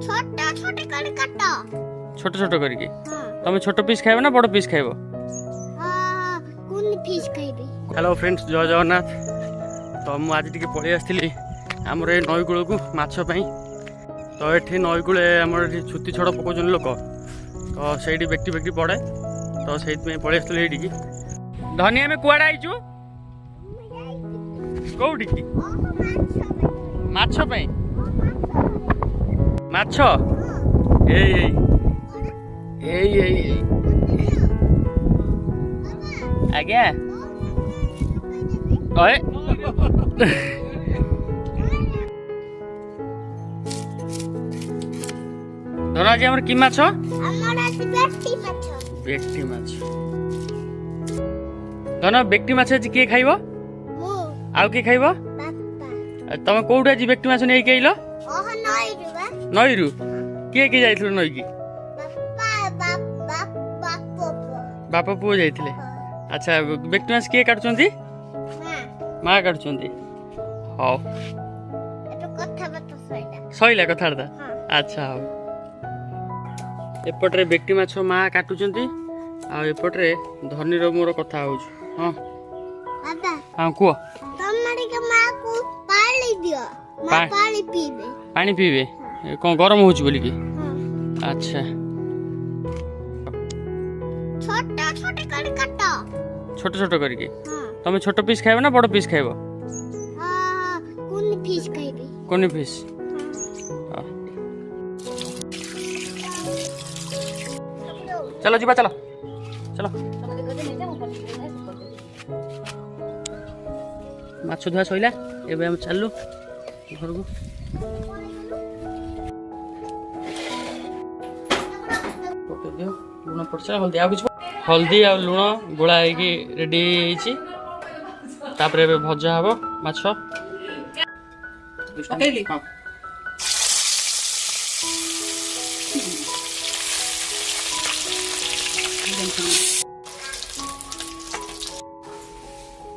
छोटा छोटे कर काटो छोट छोट करके हां तुम छोट पीस खाइबो ना बड़ पीस खाइबो हां कोन फिश खाइबे। हेलो फ्रेंड्स जय जगन्नाथ। तो मु आज टिके पळि आस्थिली हमर ए नई कूल को माछ पई। तो एठी नई कूले हमर एठी छुती छड़ पकोजन लोक तो सेठी बेक्टी बेक्टी पड़े तो सेठी में पळि आस्थिली एठी धनिया में कुआडा आइचू कोउठी की माछ पई माछ एई एई एई एई आज्ञा ओए धना जी हमर की माछ हमर आसी बेटी माछ धना बेक्टी माछ जी के खाइबो मु आउ के खाइबो बापा तमे कोउडा जी बेक्टी माछ नै के आइलो ओह नई रुवा नईरु के जाइथलो नई की बापा बापा बापा पुओ जाइथिले। अच्छा बेक्टी माछ के काटचंती मां माँ काटचंती हाउ एतो कथा बत सइला कथार्ता हां अच्छा हाउ एपटरे बेक्टी माछ माँ काटुचंती आ एपटरे धनी रो मोर कथा होउछ। हां बाबा हां कुओ तमरी के मां को पाली दियो मां पाली पीबे पानी पीबे कौन गरम होउछ बोली की हां अच्छा छोटा छोटे कर काटो छोट छोट करके हां तुम छोट पीस खाइबो ना बड़ पीस खाइबो हां कोन फिश खाइबे। कोनी पीस चलो जीवा चलो चलो माछ धुआ सइला एबे हम चललु घर को लुण पड़छ हल्दी आ कुछ हल्दी आ लुण गोला ହେଇକି रेडी ହେଇଛି तापरे एबे भजा हबो माछ पकेली हां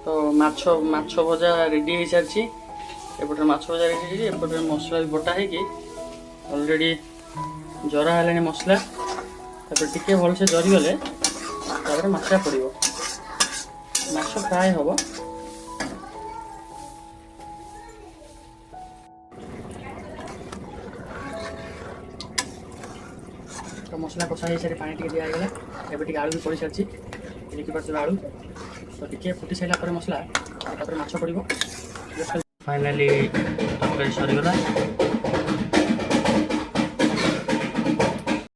तो माछ माछ भजा रेडी हो सारी एपटे माछ भजा रेडी है एपटे मसला भी बटा है कि ऑलरेडी जरा है मसला टिके भल से जरी गले मसला पड़ो माछ फ्राए हम तो मसला कषा हो सारी पानी टी दिगला एवं आलू भी पड़ सारी देखिए आलू तो टिके फुटी सारा पर मसला माछ पड़ो फाइनाली तरकारी सरीगला।